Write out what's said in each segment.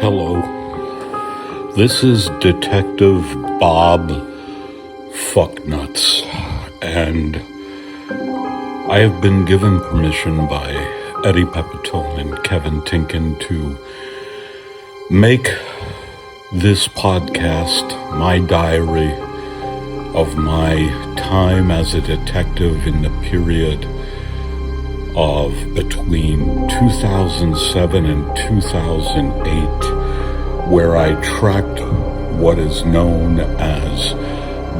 Hello, this is Detective Bob Fucknuts, and I have been given permission by Eddie Pepitone and Kevin Tinkin to make this podcast my diary of my time as a detective in the period of between 2007 and 2008, where I tracked what is known as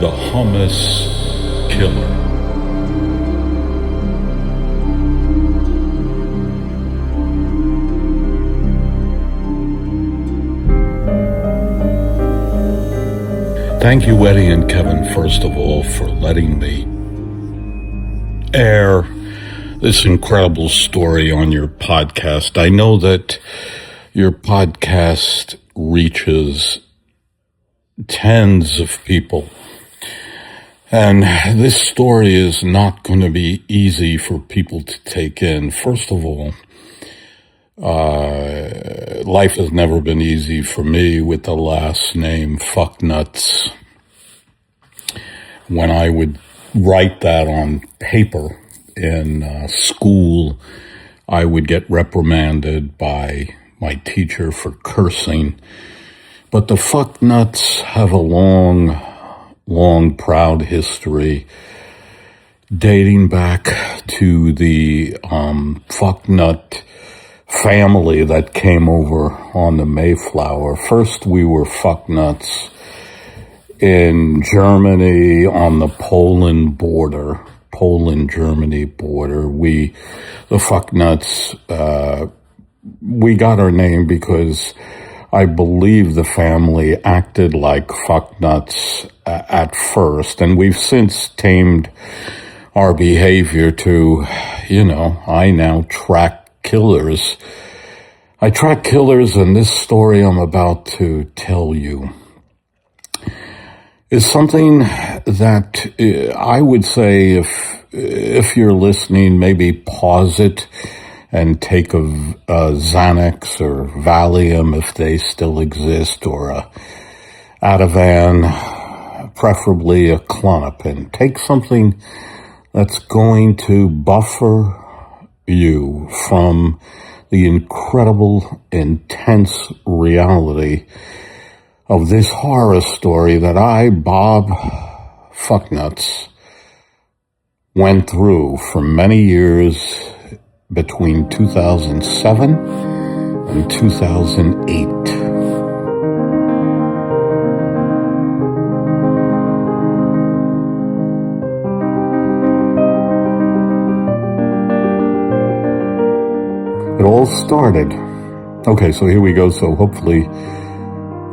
the Hummus Killer. Thank you, Eddie and Kevin, first of all, for letting me air this incredible story on your podcast. I know that your podcast reaches tens of people, and this story is not going to be easy for people to take in. First of all, life has never been easy for me with the last name Fucknuts. When I would write that on paper in school, I would get reprimanded by my teacher for cursing. But the Fucknuts have a long, proud history dating back to the Fucknut family that came over on the Mayflower. First, we were Fucknuts in Germany on the Poland-Germany border. The Fucknuts, we got our name because I believe the family acted like Fucknuts at first, and we've since tamed our behavior to, I now track killers. I track killers, and this story I'm about to tell you is something that I would say if you're listening, maybe pause it and take a Xanax or Valium if they still exist, or a Ativan, preferably a Klonopin. Take something that's going to buffer you from the incredible, intense reality of this horror story that I, Bob Fucknuts, went through for many years between 2007 and 2008. It all started. Okay, so here we go. So hopefully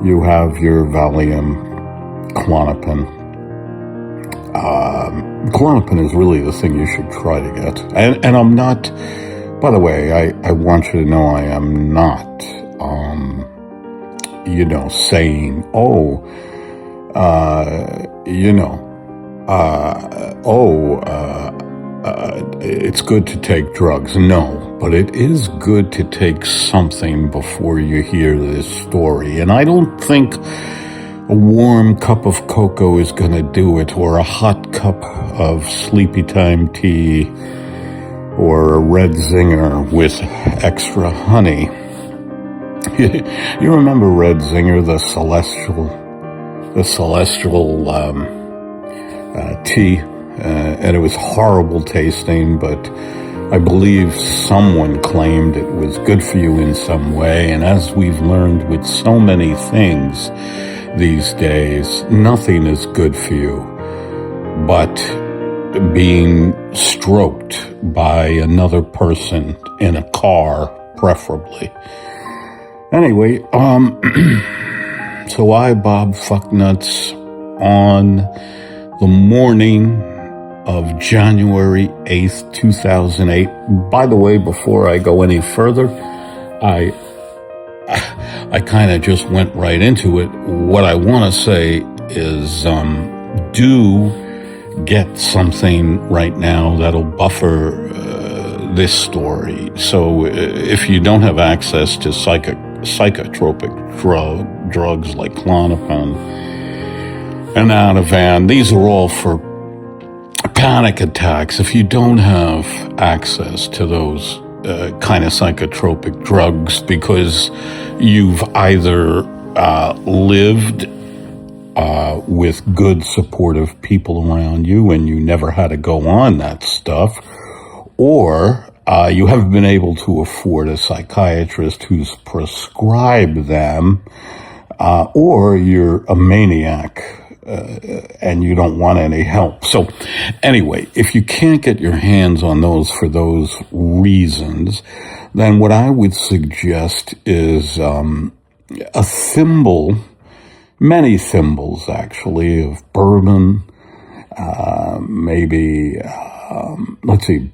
you have your Valium, Klonopin. Klonopin is really the thing you should try to get. And I'm not, by the way, I want you to know I am not, saying, it's good to take drugs. No, but it is good to take something before you hear this story. And I don't think a warm cup of cocoa is going to do it, or a hot cup of sleepy time tea, or a red zinger with extra honey. You remember Red Zinger, the celestial tea, and it was horrible tasting, but I believe someone claimed it was good for you in some way. And as we've learned with so many things these days, nothing is good for you but being stroked by another person in a car, preferably. Anyway, so I, Bob Fucknuts, on the morning of January 8th, 2008. By the way, before I go any further, I kind of just went right into it. What I want to say is, do get something right now that'll buffer this story. So if you don't have access to psychotropic drugs like Klonopin and Ativan. These are all for panic attacks. If you don't have access to those kind of psychotropic drugs because you've either lived with good supportive people around you and you never had to go on that stuff, or you haven't been able to afford a psychiatrist who's prescribed them, or you're a maniac and you don't want any help. So anyway, if you can't get your hands on those for those reasons, then what I would suggest is a thimble, many thimbles actually, of bourbon, maybe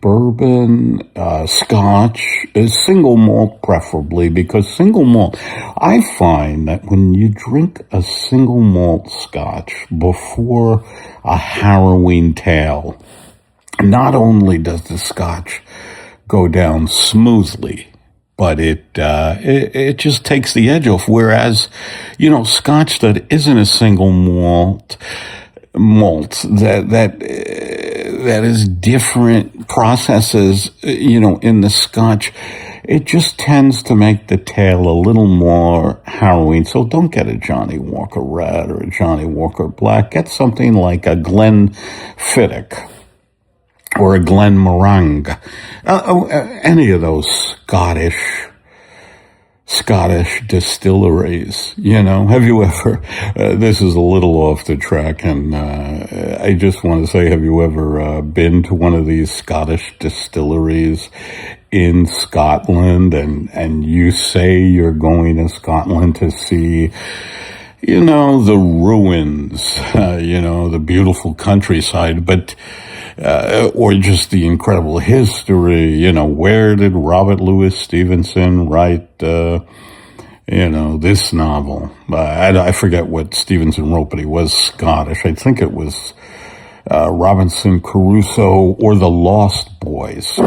bourbon, scotch, single malt preferably, because single malt, I find that when you drink a single malt scotch before a harrowing tale, not only does the scotch go down smoothly, but it just takes the edge off. Whereas, scotch that isn't a single malt that is different processes, in the scotch, it just tends to make the tale a little more harrowing. So don't get a Johnny Walker Red or a Johnny Walker Black. Get something like a Glenfiddich or a Glenmorangie. Any of those Scottish distilleries, have you ever, this is a little off the track, and I just want to say, have you ever been to one of these Scottish distilleries in Scotland, and you say you're going to Scotland to see, the ruins, the beautiful countryside, but or just the incredible history, where did Robert Louis Stevenson write, this novel? I forget what Stevenson wrote, but he was Scottish. I think it was Robinson Crusoe or The Lost Boys.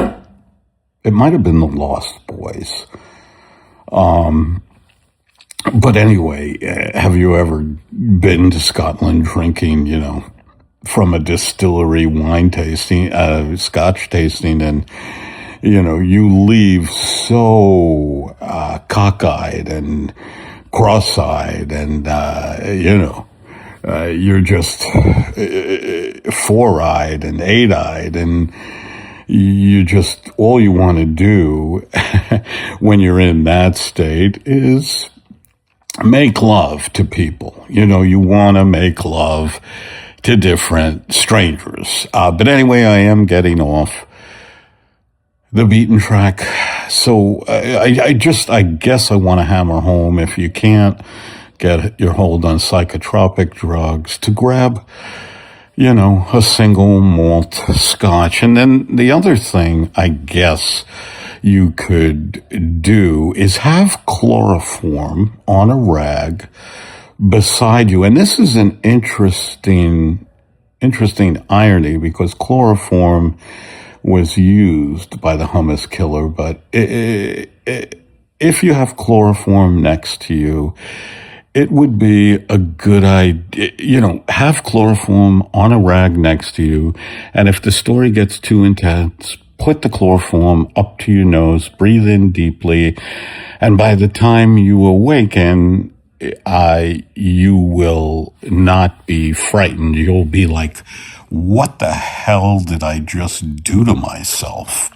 It might have been The Lost Boys. But anyway, have you ever been to Scotland drinking, from a distillery wine tasting, scotch tasting, and, you leave so cockeyed and cross-eyed and, you're just four-eyed and eight-eyed, and you just, all you want to do when you're in that state is make love to people. You want to make love to different strangers. But anyway, I am getting off the beaten track. So I guess I want to hammer home, if you can't get your hold on psychotropic drugs, to grab, a single malt scotch. And then the other thing I guess you could do is have chloroform on a rag beside you. And this is an interesting irony, because chloroform was used by the hummus killer, but if you have chloroform next to you, it would be a good idea, have chloroform on a rag next to you. And if the story gets too intense, put the chloroform up to your nose, breathe in deeply, and by the time you awaken, you will not be frightened. You'll be like, what the hell did I just do to myself?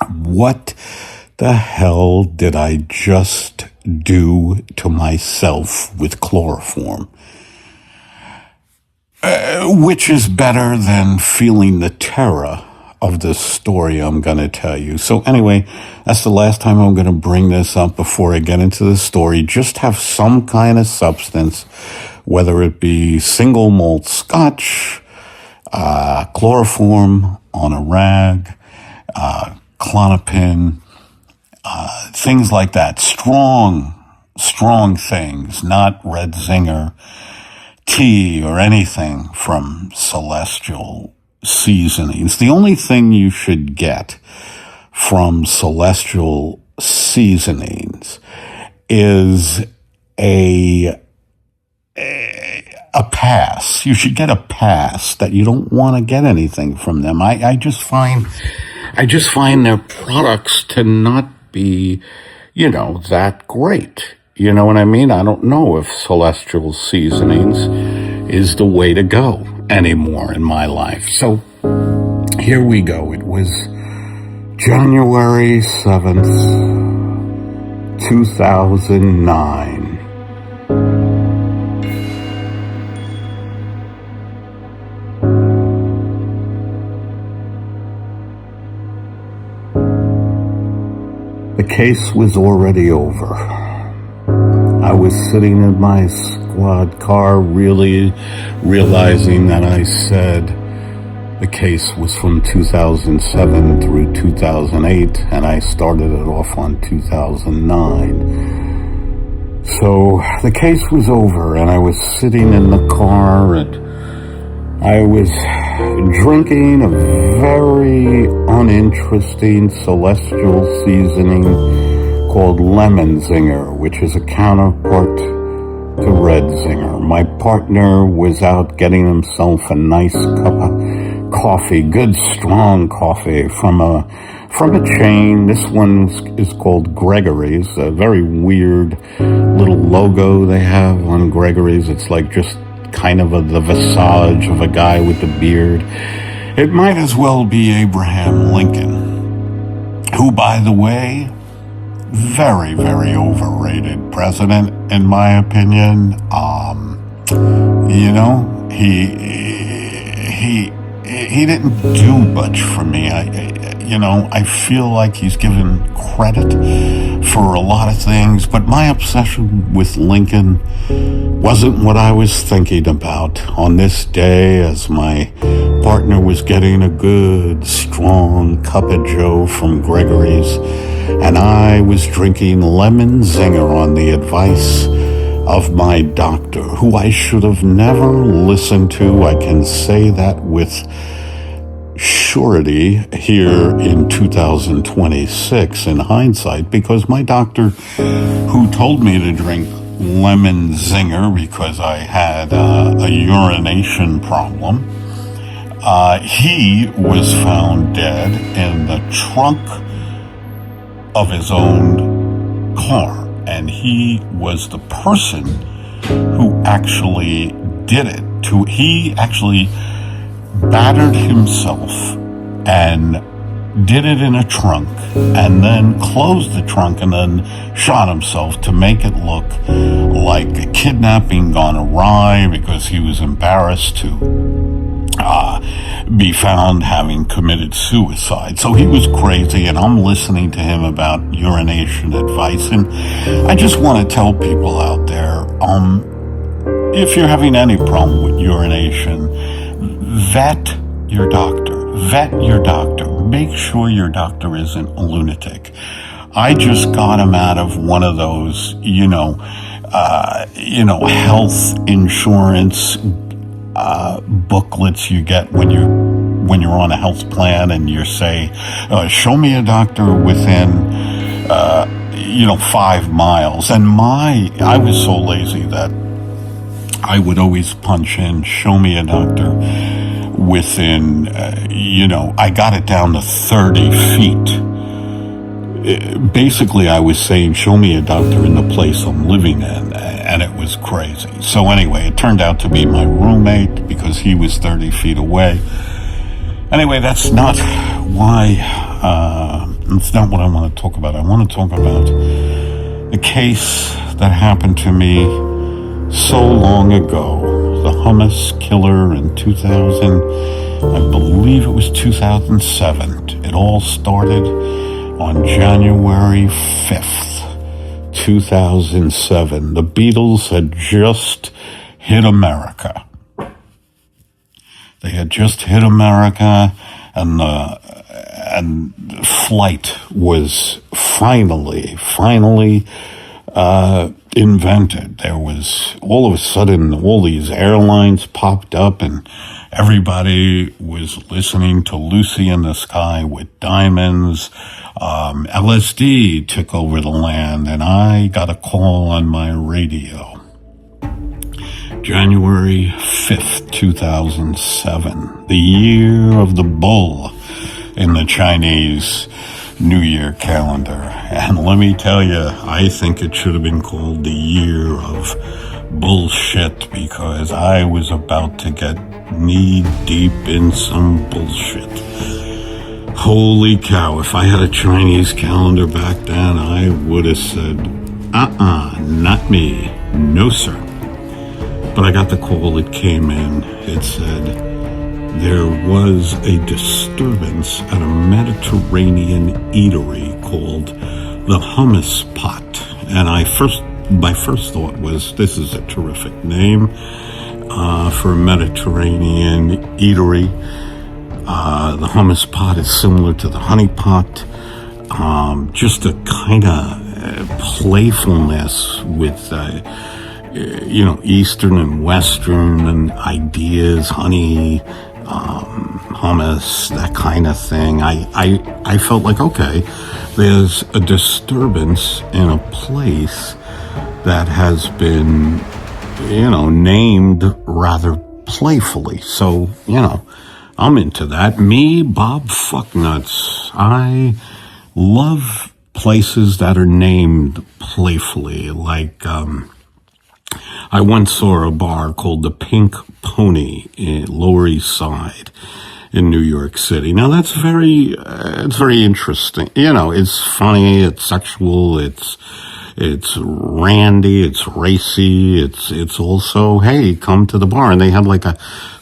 What the hell did I just do to myself with chloroform? Which is better than feeling the terror of the story I'm going to tell you. So anyway, that's the last time I'm going to bring this up before I get into the story. Just have some kind of substance, whether it be single malt scotch, chloroform on a rag, Klonopin, things like that. Strong things, not Red Zinger tea or anything from Celestial Seasonings. The only thing you should get from Celestial Seasonings is a pass. You should get a pass that you don't want to get anything from them. I just find their products to not be, that great. You know what I mean? I don't know if Celestial Seasonings is the way to go anymore in my life. So here we go. It was January 7th, 2009. The case was already over. I was sitting in my squad car, really realizing that I said the case was from 2007 through 2008, and I started it off on 2009. So the case was over, and I was sitting in the car, and I was drinking a very uninteresting celestial seasoning called Lemon Zinger, which is a counterpart to Red Zinger. My partner was out getting himself a nice cup of coffee, good strong coffee from a chain. This one is called Gregory's, a very weird little logo they have on Gregory's. It's like just kind of the visage of a guy with a beard. It might as well be Abraham Lincoln, who, by the way, very, very overrated president, in my opinion. He didn't do much for me. I feel like he's given credit for a lot of things, but my obsession with Lincoln wasn't what I was thinking about on this day, as my partner was getting a good, strong cup of joe from Gregory's, and I was drinking Lemon Zinger on the advice of my doctor, who I should have never listened to. I can say that with surety here in 2026 in hindsight, because my doctor, who told me to drink Lemon Zinger because I had a urination problem, he was found dead in the trunk of his own car, and he was the person who actually did it. He actually battered himself and did it in a trunk, and then closed the trunk, and then shot himself to make it look like a kidnapping gone awry, because he was embarrassed to be found having committed suicide. So he was crazy, and I'm listening to him about urination advice. And I just want to tell people out there, if you're having any problem with urination, vet your doctor. Make sure your doctor isn't a lunatic. I just got him out of one of those, health insurance booklets you get when you're on a health plan, and you say, show me a doctor within 5 miles. And I was so lazy that I would always punch in, show me a doctor within, I got it down to 30 feet. Basically, I was saying, show me a doctor in the place I'm living in, and it was crazy. So anyway, it turned out to be my roommate, because he was 30 feet away. Anyway, that's not what I want to talk about. I want to talk about a case that happened to me so long ago, the Hummus killer in 2000, I believe it was 2007. It all started on January 5th, 2007. The Beatles had just hit America. They had just hit America, and flight was finally invented. There was, all of a sudden, all these airlines popped up and everybody was listening to Lucy in the Sky with Diamonds. LSD took over the land, and I got a call on my radio. January 5th, 2007, the year of the bull in the Chinese New Year calendar. And let me tell you, I think it should have been called the year of bullshit, because I was about to get knee deep in some bullshit. Holy cow, if I had a Chinese calendar back then, I would have said, not me, no sir. But I got the call, it came in, it said, there was a disturbance at a Mediterranean eatery called the Hummus Pot. And my first thought was, this is a terrific name for a Mediterranean eatery. The Hummus Pot is similar to the Honey Pot. Just a kind of playfulness with Eastern and Western and ideas, honey, hummus, that kind of thing. I felt like, okay, there's a disturbance in a place that has been, named rather playfully. So, I'm into that. Me, Bob Fucknuts. I love places that are named playfully, like, I once saw a bar called the Pink Pony in Lower East Side in New York City. Now that's it's very interesting. It's funny, it's sexual, it's randy, it's racy, it's also, hey, come to the bar. And they had like a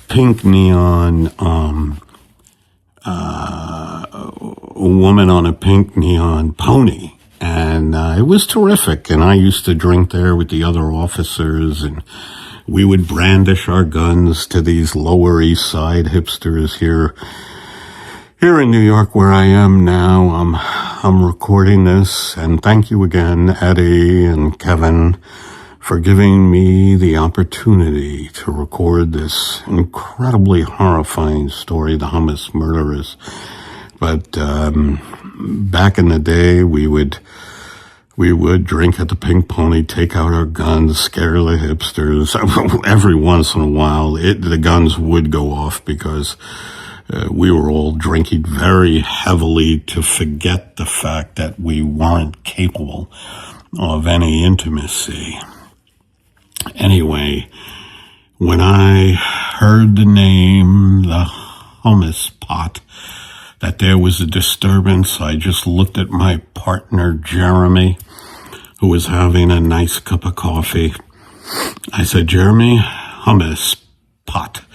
pink neon, a woman on a pink neon pony. And it was terrific. And I used to drink there with the other officers, and we would brandish our guns to these Lower East Side hipsters here in New York, where I am now. I'm recording this, and thank you again, Eddie and Kevin, for giving me the opportunity to record this incredibly horrifying story, the Hummus Murders. But back in the day, we would drink at the Pink Pony, take out our guns, scare the hipsters. Every once in a while, the guns would go off because we were all drinking very heavily to forget the fact that we weren't capable of any intimacy. Anyway, when I heard the name, the Hummus Pot, that there was a disturbance, I just looked at my partner, Jeremy, who was having a nice cup of coffee. I said, Jeremy, Hummus Pot,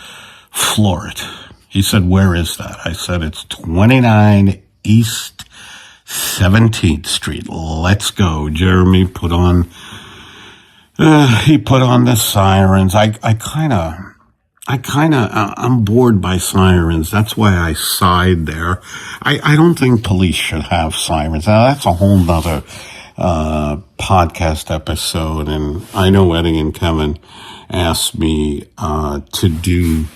floor it. He said, where is that? I said, it's 29 East 17th Street. Let's go. Jeremy put on the sirens. I'm bored by sirens. That's why I sighed there. I don't think police should have sirens. Now, that's a whole nother podcast episode, and I know Eddie and Kevin asked me to do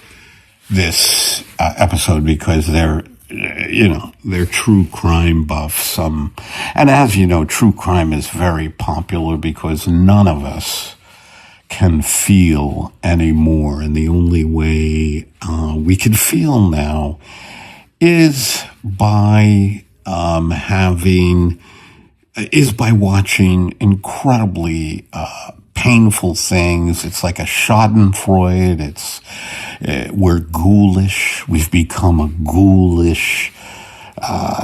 this episode because they're true crime buffs. And as you know, true crime is very popular because none of us can feel anymore, and the only way we can feel now is by watching incredibly painful things. It's like a Schadenfreude. We're ghoulish. We've become a ghoulish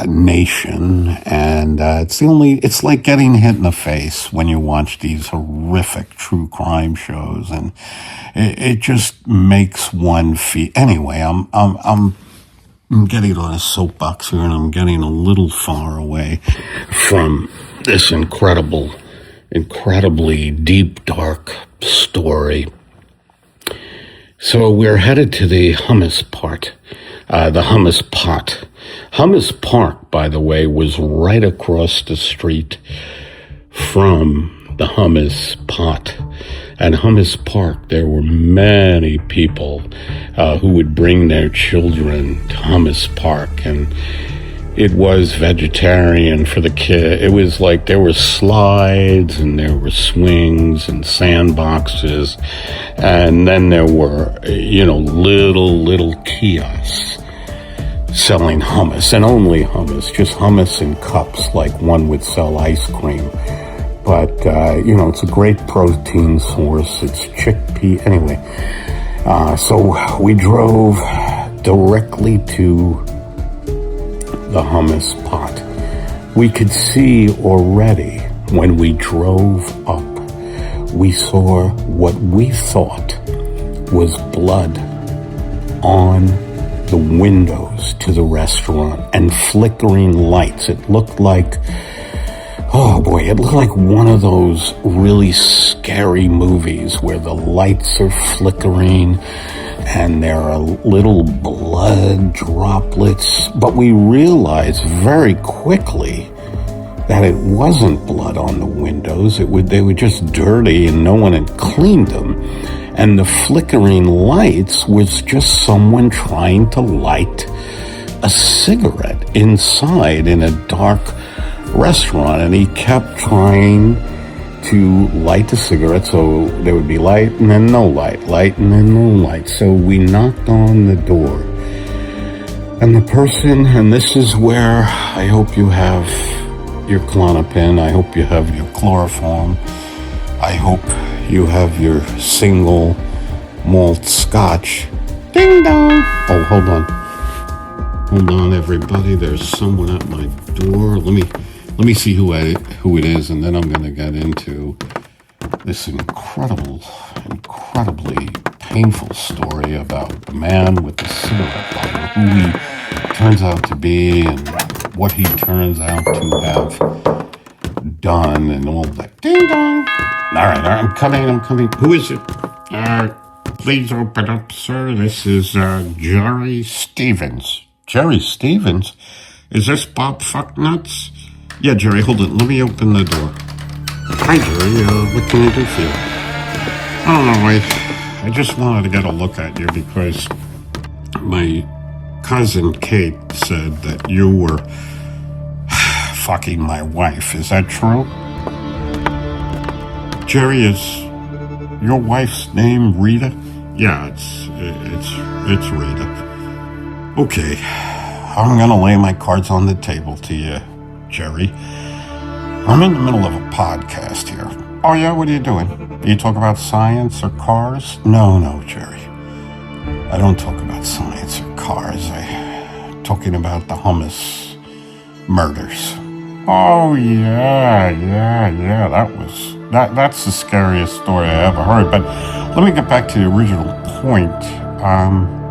nation, and it's like getting hit in the face when you watch these horrific true crime shows, and it just makes one feel. Anyway, I'm getting on a soapbox here, and I'm getting a little far away from this incredibly deep, dark story. So we're headed to the Hummus Pot. Hummus Park, by the way, was right across the street from the Hummus Pot. At Hummus Park, there were many people who would bring their children to Hummus Park, and it was vegetarian for the kid. It was like there were slides and there were swings and sandboxes, and then there were, little kiosks selling hummus, and only hummus, just hummus in cups, like one would sell ice cream. But, it's a great protein source. It's chickpea. Anyway, so we drove directly to the Hummus Pot. We could see already when we drove up, we saw what we thought was blood on the windows to the restaurant and flickering lights. It looked like, it looked like one of those really scary movies where the lights are flickering and there are little blood droplets. But we realized very quickly that it wasn't blood on the windows. They were just dirty and no one had cleaned them. And the flickering lights was just someone trying to light a cigarette inside in a dark restaurant. And he kept trying to light the cigarette, so there would be light and then no light, light and then no light. So we knocked on the door. And the person, and this is where I hope you have your Klonopin, I hope you have your chloroform, I hope you have your single malt scotch. Ding dong! Oh, hold on, everybody. There's someone at my door. Let me see who it is, and then I'm going to get into this incredibly painful story about the man with the cigarette lighter, who he turns out to be, and what he turns out to have done, and all that. Ding dong! All right, I'm coming. Who is it? Please open up, sir. This is Jerry Stevens. Jerry Stevens? Is this Bob Fucknuts? Yeah, Jerry, hold it. Let me open the door. Hi, Jerry. What can I do for you? I don't know. I just wanted to get a look at you because my cousin Kate said that you were fucking my wife. Is that true? Jerry, is your wife's name Rita? Yeah, it's Rita. Okay, I'm gonna lay my cards on the table to you, Jerry. I'm in the middle of a podcast here. Oh yeah, what are you doing? Do you talk about science or cars? No, Jerry. I don't talk about science or cars. I'm talking about the Hummus Murders. Oh yeah. That's the scariest story I ever heard. But let me get back to the original point.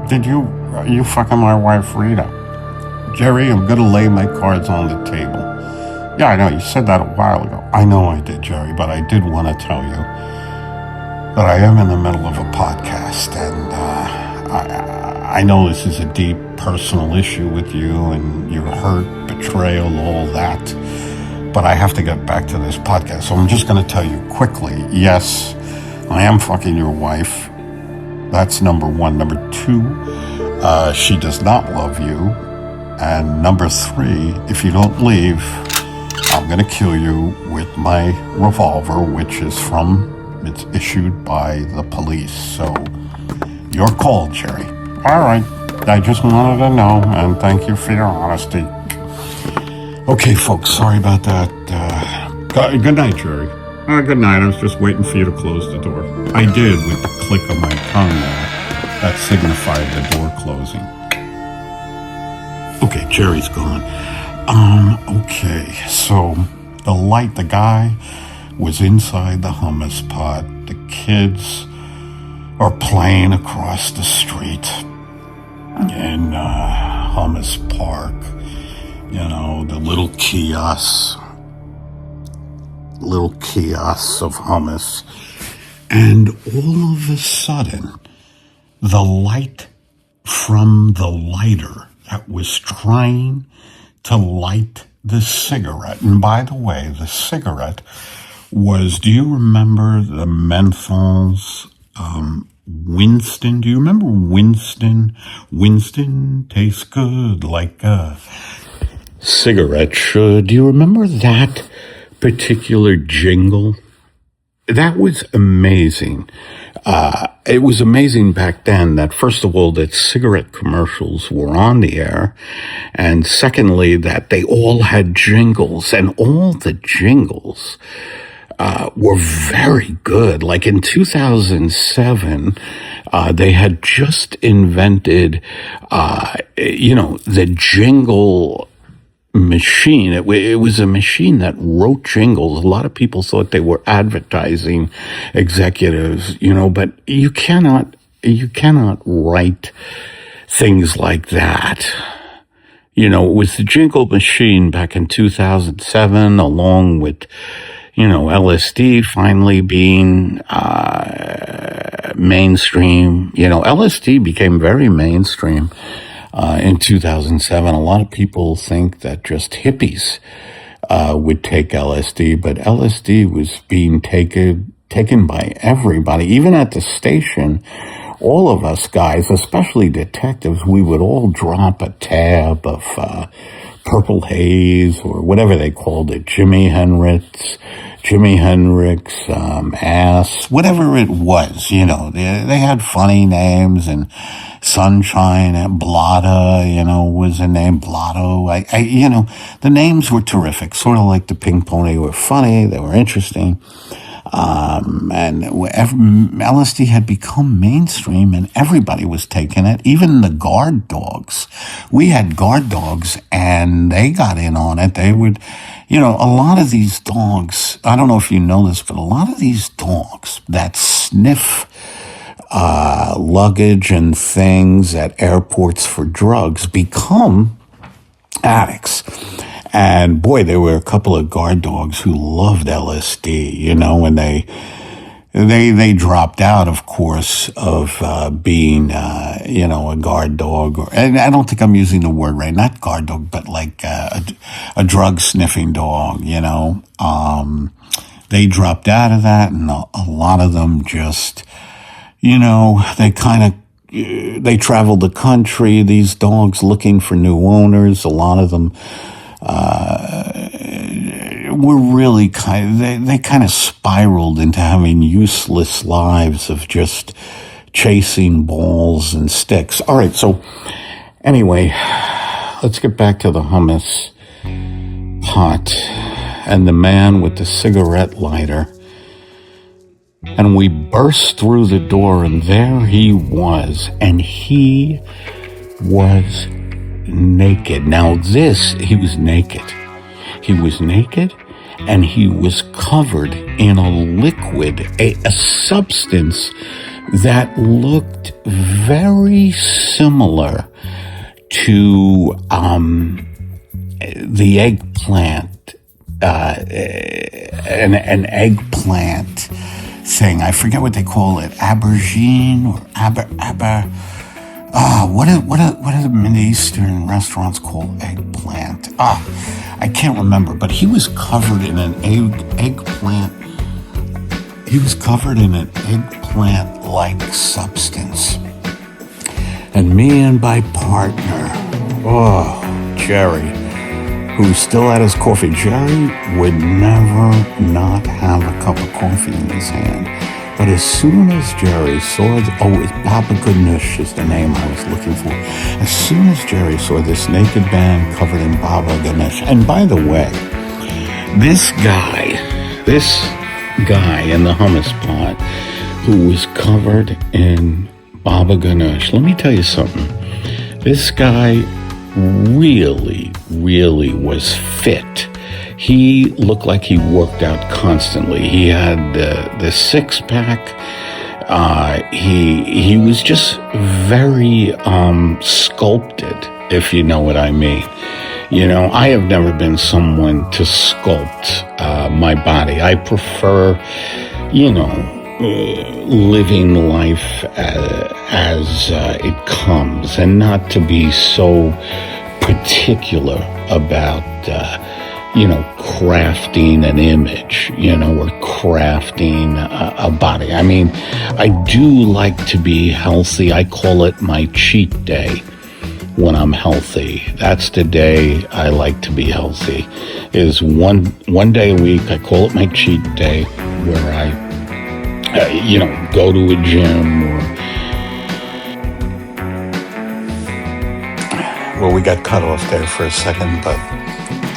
Did you fucking my wife Rita? Jerry, I'm gonna lay my cards on the table. Yeah, I know, you said that a while ago. I know I did, Jerry, but I did want to tell you that I am in the middle of a podcast, and I know this is a deep personal issue with you, and your hurt, betrayal, all that, but I have to get back to this podcast, so I'm just going to tell you quickly, yes, I am fucking your wife. That's number one. Number two, she does not love you. And number three, if you don't leave, I'm going to kill you with my revolver, which is it's issued by the police. So, your call, Jerry. All right. I just wanted to know, and thank you for your honesty. Okay, folks, sorry about that. Good night, Jerry. Good night. I was just waiting for you to close the door. I did with the click of my tongue there. That signified the door closing. Okay, Jerry's gone. Okay, so the guy was inside the hummus pot. The kids are playing across the street in Hummus Park. You know, the little kiosks of hummus. And all of a sudden, the light from the lighter that was trying to light the cigarette. And by the way, the cigarette was, do you remember the menthols, Winston? Do you remember Winston? Winston tastes good like a cigarette should. Do you remember that particular jingle? That was amazing. It was amazing back then that, first of all, that cigarette commercials were on the air, and secondly, that they all had jingles, and all the jingles were very good. Like in 2007, they had just invented, the jingle machine. It was a machine that wrote jingles. A lot of people thought they were advertising executives, but you cannot write things like that. It was the jingle machine back in 2007, along with, LSD finally being mainstream. LSD became very mainstream in 2007. A lot of people think that just hippies would take LSD, but LSD was being taken by everybody. Even at the station, all of us guys, especially detectives, we would all drop a tab of Purple Haze or whatever they called it, Jimi Hendrix, ass, whatever it was, they had funny names, and Sunshine and Blotto, was a name, Blotto. The names were terrific, sort of like the Pink Pony were funny, they were interesting. And LSD had become mainstream and everybody was taking it, even the guard dogs. We had guard dogs and they got in on it. They would, a lot of these dogs, I don't know if you know this, but a lot of these dogs that sniff luggage and things at airports for drugs become addicts. And boy, there were a couple of guard dogs who loved LSD, and they dropped out, of course, of being, a guard dog. And I don't think I'm using the word right, not guard dog, but like a drug sniffing dog, They dropped out of that, and a lot of them just, they traveled the country, these dogs looking for new owners. A lot of them were really they kind of spiraled into having useless lives of just chasing balls and sticks. All right, so anyway, let's get back to the hummus pot and the man with the cigarette lighter. And we burst through the door, and there he was, and he was naked. Now he was naked. He was naked, and he was covered in a liquid, a substance that looked very similar to the eggplant, an eggplant thing. I forget what they call it, aubergine or what are the Middle Eastern restaurants called eggplant? I can't remember, but he was covered in an eggplant. He was covered in an eggplant-like substance. And me and my partner, Jerry, who still had his coffee. Jerry would never not have a cup of coffee in his hand. But as soon as Jerry saw, Baba Ganoush is the name I was looking for. As soon as Jerry saw this naked man covered in Baba Ganoush, and by the way, this guy in the hummus pot who was covered in Baba Ganoush, let me tell you something. This guy really, really was fit. He looked like he worked out constantly. He had the six-pack. He was just very sculpted, if you know what I mean. I have never been someone to sculpt my body. I prefer, living life as it comes, and not to be so particular about crafting an image, or crafting a body. I mean, I do like to be healthy. I call it my cheat day when I'm healthy. That's the day I like to be healthy, is one day a week. I call it my cheat day, where I, go to a gym Well, we got cut off there for a second, but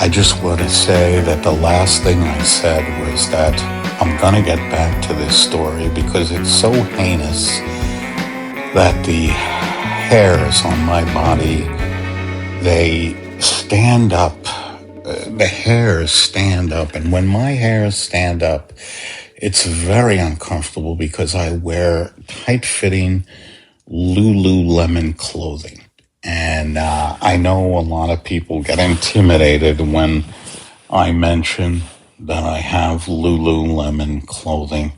I just want to say that the last thing I said was that I'm going to get back to this story because it's so heinous that the hairs on my body, they stand up. The hairs stand up. And when my hairs stand up, it's very uncomfortable because I wear tight-fitting Lululemon clothing. And I know a lot of people get intimidated when I mention that I have Lululemon clothing.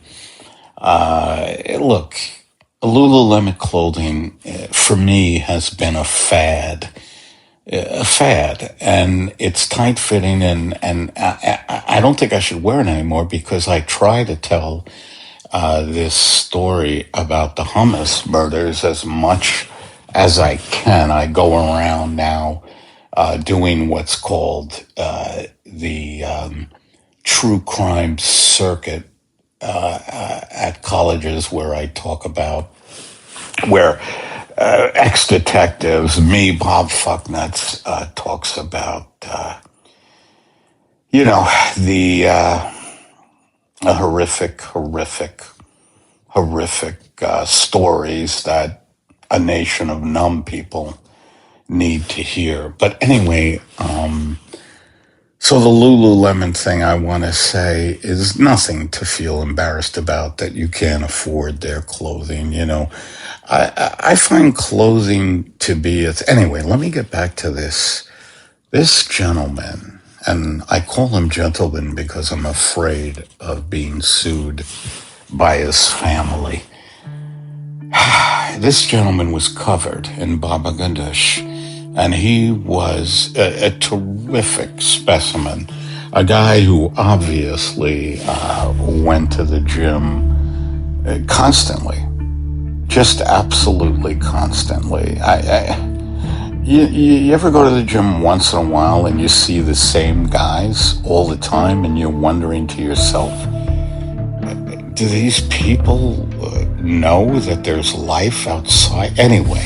Look, Lululemon clothing for me has been a fad, and it's tight fitting, and I don't think I should wear it anymore because I try to tell this story about the Hummus Murders as much as I can. I go around now doing what's called the true crime circuit at colleges, where I talk about where ex-detectives, me, Bob Fucknuts, talks about the horrific stories that a nation of numb people need to hear. But anyway, so the Lululemon thing, I want to say, is nothing to feel embarrassed about, that you can't afford their clothing. I find clothing to be, anyway, let me get back to this. This gentleman, and I call him gentleman because I'm afraid of being sued by his family. This gentleman was covered in Baba Ganoush, and he was a terrific specimen. A guy who obviously went to the gym constantly, just absolutely constantly. You ever go to the gym once in a while and you see the same guys all the time, and you're wondering to yourself, do these people know that there's life outside? Anyway,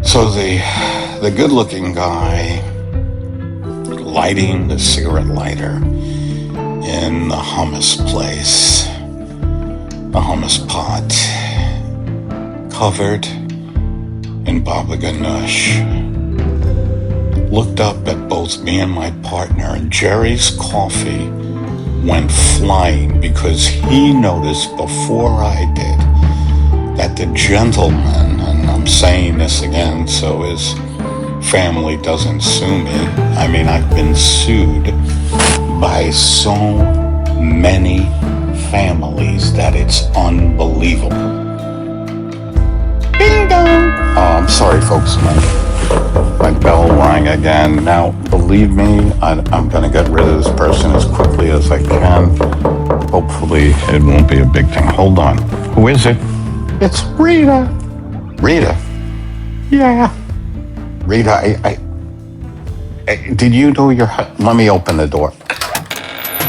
so the good-looking guy lighting the cigarette lighter in the hummus place, the hummus pot, covered in baba ganoush, looked up at both me and my partner, and Jerry's coffee went flying because he noticed before I did that the gentleman, and I'm saying this again so his family doesn't sue me. I mean, I've been sued by so many families that it's unbelievable. Ding dong! Oh, I'm sorry, folks. My bell rang again. Now, believe me, I'm going to get rid of this person as quickly as I can. Hopefully, it won't be a big thing. Hold on. Who is it? It's Rita. Rita? Yeah. Rita, I did you know let me open the door.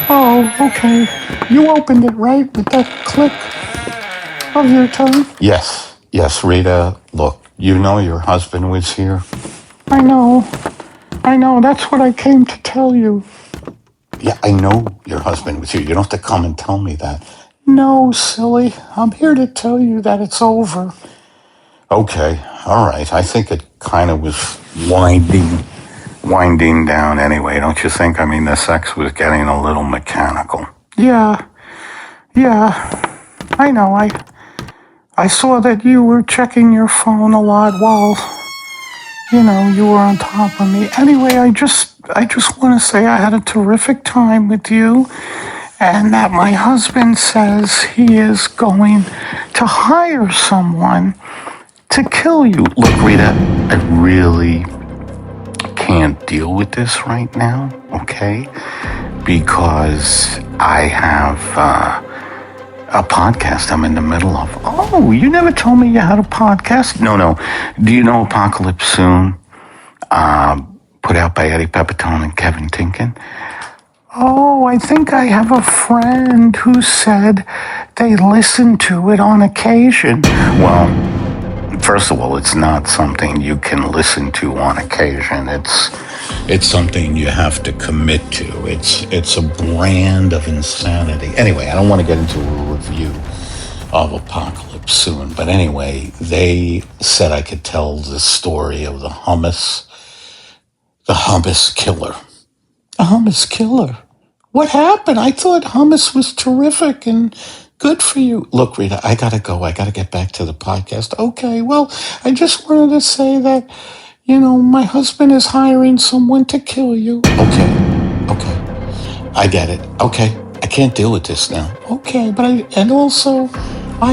Oh, okay. You opened it, right? With that click of your tongue? Yes, Rita. Look, you know your husband was here? I know. That's what I came to tell you. Yeah, I know your husband was here. You don't have to come and tell me that. No, silly. I'm here to tell you that it's over. Okay, all right. I think it kind of was winding down anyway, don't you think? I mean, the sex was getting a little mechanical. Yeah, I know. I saw that you were checking your phone a lot while, you were on top of me. Anyway, I just want to say I had a terrific time with you, and that my husband says he is going to hire someone to kill you. Look, Rita, I really can't deal with this right now, okay? Because I have a podcast I'm in the middle of. Oh, you never told me you had a podcast? No. Do you know Apocalypse Soon? Put out by Eddie Pepitone and Kevin Tinkin. Oh, I think I have a friend who said they listen to it on occasion. Well, first of all, it's not something you can listen to on occasion. It's something you have to commit to. It's a brand of insanity. Anyway, I don't want to get into a review of Apocalypse Soon, but anyway, they said I could tell the story of the hummus killer. A hummus killer. What happened? I thought hummus was terrific and good for you. Look, Rita, I gotta go. I gotta get back to the podcast. Okay, well, I just wanted to say that, my husband is hiring someone to kill you. Okay. I get it. Okay. I can't deal with this now. Okay, but I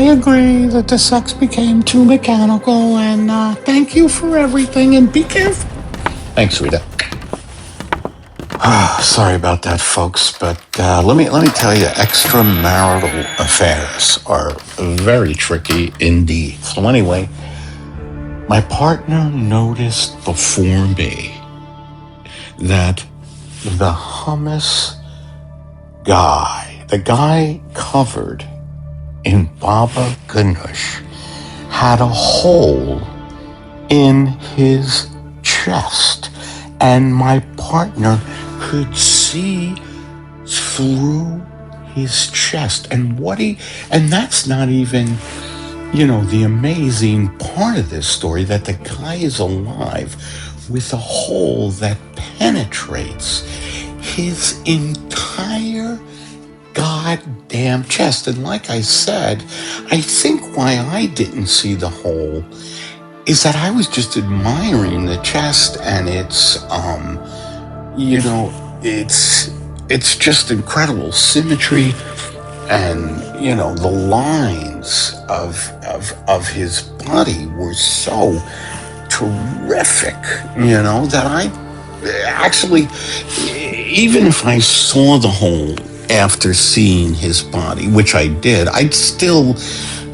agree that the sex became too mechanical, and thank you for everything, and be careful. Thanks, Rita. Sorry about that, folks, but let me tell you, extramarital affairs are very tricky indeed. So anyway, my partner noticed before me that the hummus guy, the guy covered in baba ganoush, had a hole in his chest, and my partner could see through his chest. And that's not even, the amazing part of this story, that the guy is alive with a hole that penetrates his entire goddamn chest. And like I said, I think why I didn't see the hole is that I was just admiring the chest, and it's just incredible symmetry, and the lines of his body were so terrific, that I actually, even if I saw the hole after seeing his body, which I did, I'd still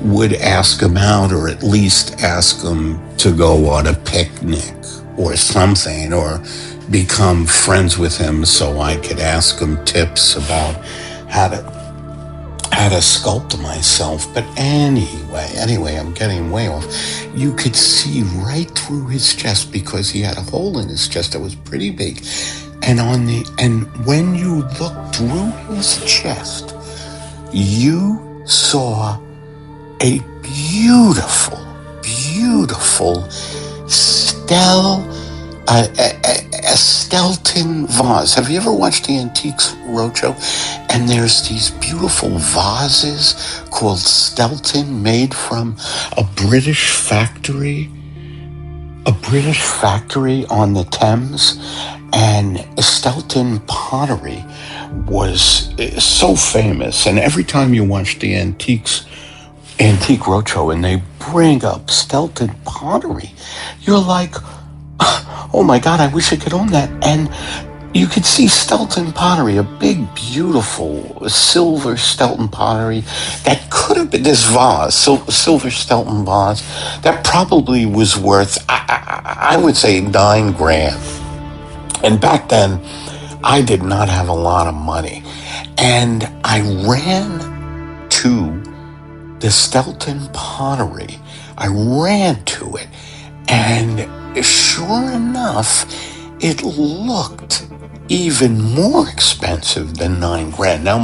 would ask him out, or at least ask him to go on a picnic or something, or become friends with him so I could ask him tips about how to sculpt myself. But anyway, I'm getting way off. You could see right through his chest because he had a hole in his chest that was pretty big. And when you looked through his chest, you saw a beautiful Stelton vase. Have you ever watched the Antiques Roadshow? And there's these beautiful vases called Stelton, made from a British factory on the Thames. And Stelton pottery was so famous. And every time you watch the Antique Roadshow and they bring up Stelton pottery, you're like, oh my God, I wish I could own that. And you could see Stelton pottery, a big, beautiful silver Stelton pottery that could have been this vase, silver Stelton vase, that probably was worth, I would say, $9,000. And back then, I did not have a lot of money. And I ran to the Stelton pottery. I ran to it, and sure enough, it looked even more expensive than $9,000. Now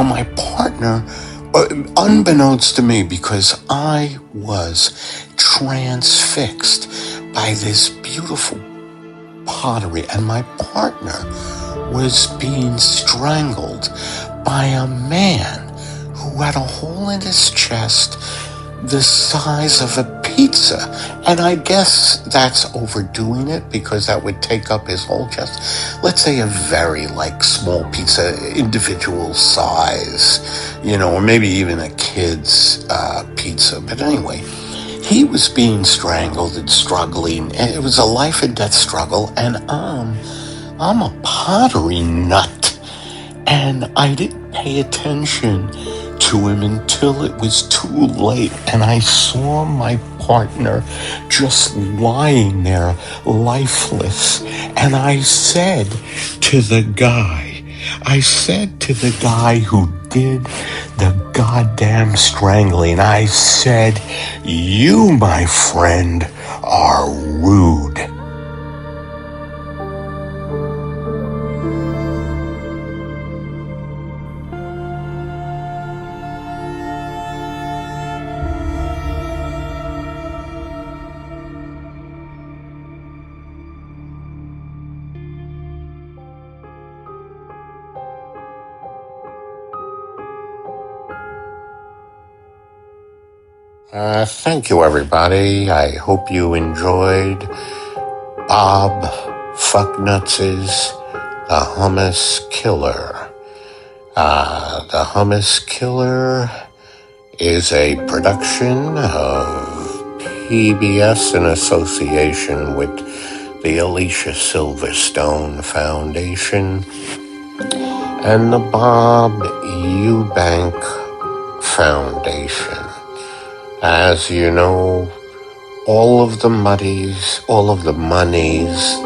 my partner, unbeknownst to me, because I was transfixed by this beautiful pottery, and my partner was being strangled by a man who had a hole in his chest the size of a pizza. And I guess that's overdoing it, because that would take up his whole chest. Let's say a very small pizza, individual size, or maybe even a kid's pizza. But anyway, he was being strangled and struggling, and it was a life and death struggle, and I'm a pottery nut, and I didn't pay attention to him until it was too late, and I saw my partner just lying there lifeless, and I said to the guy who did the goddamn strangling, I said, "You, my friend, are rude." Thank you, everybody. I hope you enjoyed Bob Fucknuts' The Hummus Killer. The Hummus Killer is a production of PBS in association with the Alicia Silverstone Foundation and the Bob Eubank Foundation. As you know, all of the monies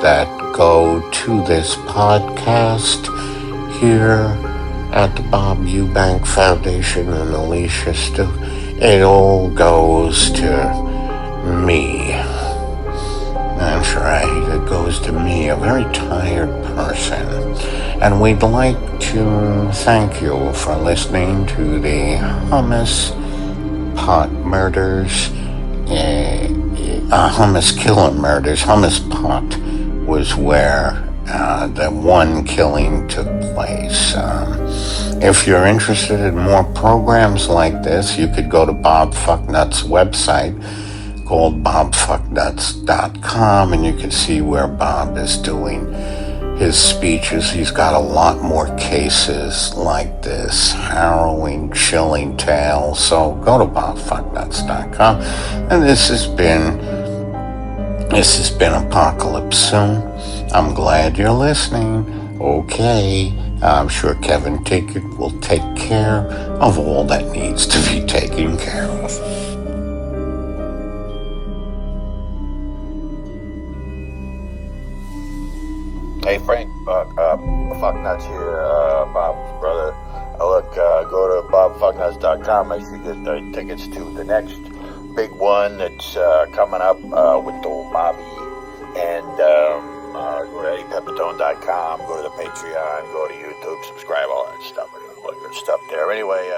that go to this podcast here at the Bob Eubank Foundation and Alicia it all goes to me. That's right, it goes to me, a very tired person. And we'd like to thank you for listening to the Hummus Murders, Hummus Killer Murders. Hummus Pot was where the one killing took place. If you're interested in more programs like this, you could go to Bob Fucknuts' website called bobfucknuts.com, and you can see where Bob is doing his speeches. He's got a lot more cases like this, harrowing, chilling tales. So go to bobfucknuts.com. And this has been Apocalypse Soon. I'm glad you're listening. Okay, I'm sure Kevin Tickett will take care of all that needs to be taken care of. Hey Frank, Fucknuts here, Bob's brother. Go to bobfucknuts.com. Make sure you get the tickets to the next big one that's coming up with old Bobby. And go to Pepitone.com, go to the Patreon, go to YouTube, subscribe, all that stuff. All good stuff there. Anyway,